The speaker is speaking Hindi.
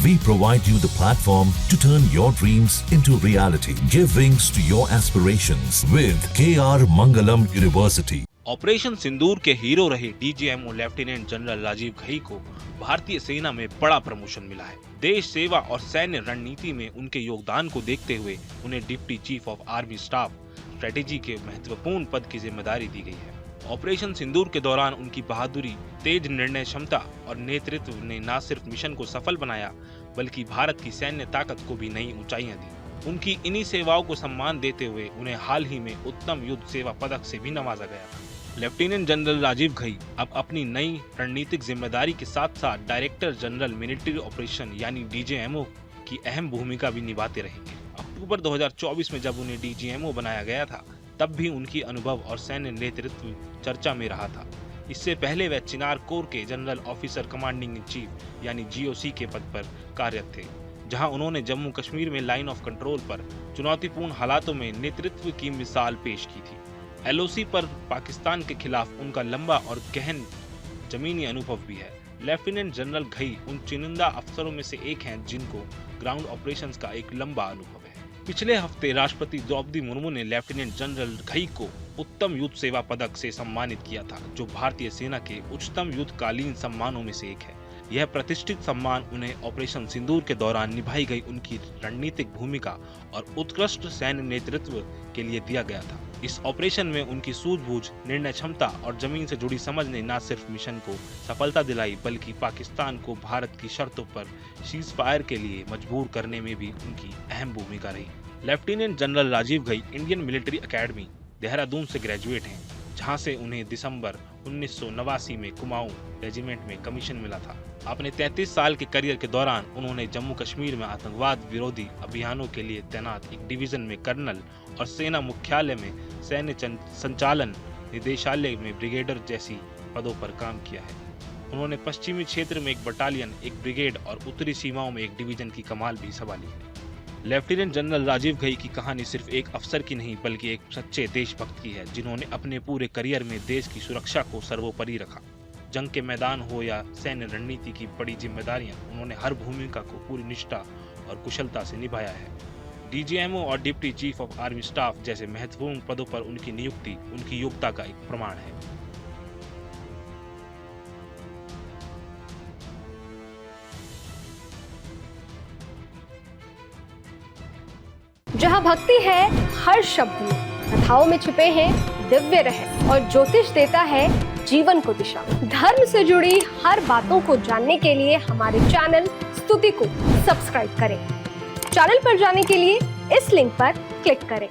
We provide you the platform to turn your dreams into reality. Give wings to your aspirations with KR Mangalam University. Operation Sindoor के हीरो रहे DGMO lieutenant general Rajiv Ghai को भारतीय सेना में बड़ा प्रमोशन मिला है। देश सेवा और सैन्य रणनीति में उनके योगदान को देखते हुए उन्हें deputy chief of army staff strategy के महत्वपूर्ण पद की जिम्मेदारी दी गई है। ऑपरेशन सिंदूर के दौरान उनकी बहादुरी, तेज निर्णय क्षमता और नेतृत्व ने न सिर्फ मिशन को सफल बनाया बल्कि भारत की सैन्य ताकत को भी नई ऊंचाइयां दी। उनकी इन्हीं सेवाओं को सम्मान देते हुए उन्हें हाल ही में उत्तम युद्ध सेवा पदक से भी नवाजा गया। लेफ्टिनेंट जनरल राजीव घई अब अपनी नई रणनीतिक जिम्मेदारी के साथ साथ डायरेक्टर जनरल मिलिट्री ऑपरेशन यानी डीजीएमओ की अहम भूमिका भी निभाते रहेंगे। अक्टूबर 2024 में जब उन्हें डीजीएमओ बनाया गया था तब भी उनकी अनुभव और सैन्य नेतृत्व चर्चा में रहा था। इससे पहले वह चिनार कोर के general officer commanding in chief यानी जीओसी के पद पर कार्यरत थे, जहां उन्होंने जम्मू कश्मीर में लाइन ऑफ कंट्रोल पर चुनौतीपूर्ण हालातों में नेतृत्व की मिसाल पेश की थी। एलओसी पर पाकिस्तान के खिलाफ उनका लंबा और गहन जमीनी अनुभव भी है। लेफ्टिनेंट जनरल घई उन चुनिंदा अफसरों में से एक हैं जिनको ग्राउंड ऑपरेशंस का एक लंबा अनुभव है। पिछले हफ्ते राष्ट्रपति द्रौपदी मुर्मू ने लेफ्टिनेंट जनरल घई को उत्तम युद्ध सेवा पदक से सम्मानित किया था, जो भारतीय सेना के उच्चतम युद्धकालीन सम्मानों में से एक है। यह प्रतिष्ठित सम्मान उन्हें ऑपरेशन सिंदूर के दौरान निभाई गई उनकी रणनीतिक भूमिका और उत्कृष्ट सैन्य नेतृत्व के लिए दिया गया था। इस ऑपरेशन में उनकी सूझबूझ, निर्णय क्षमता और जमीन से जुड़ी समझ ने न सिर्फ मिशन को सफलता दिलाई बल्कि पाकिस्तान को भारत की शर्तों पर सीज फायर के लिए मजबूर करने में भी उनकी अहम भूमिका रही। Lieutenant general Rajiv Ghai Indian military academy Dehradun से ग्रेजुएट हैं, जहां से उन्हें दिसंबर 1989 में कुमाऊं रेजिमेंट में कमीशन मिला था। अपने 33 साल के करियर के दौरान उन्होंने जम्मू कश्मीर में आतंकवाद विरोधी अभियानों के लिए तैनात एक डिवीजन में कर्नल और सेना मुख्यालय में सैन्य संचालन निदेशालय में ब्रिगेडर जैसी पदों पर काम किया है। उन्होंने पश्चिमी क्षेत्र में एक बटालियन, एक ब्रिगेड और उत्तरी सीमाओं में एक डिवीजन की कमान भी संभाली है। लेफ्टिनेंट जनरल राजीव घई की कहानी सिर्फ एक अफसर की नहीं बल्कि एक सच्चे देशभक्त की है, जिन्होंने अपने पूरे करियर में देश की सुरक्षा को सर्वोपरि रखा। जंग के मैदान हो या सैन्य रणनीति की बड़ी जिम्मेदारियां, उन्होंने हर भूमिका को पूरी निष्ठा और कुशलता से निभाया है। डीजीएमओ और deputy chief of army staff जैसे महत्वपूर्ण पदों पर उनकी नियुक्ति उनकी योग्यता का एक प्रमाण है। जहाँ भक्ति है हर शब्द में, कथाओं में छुपे हैं दिव्य रहस्य और ज्योतिष देता है जीवन को दिशा। धर्म से जुड़ी हर बातों को जानने के लिए हमारे चैनल स्तुति को सब्सक्राइब करें। चैनल पर जाने के लिए इस लिंक पर क्लिक करें।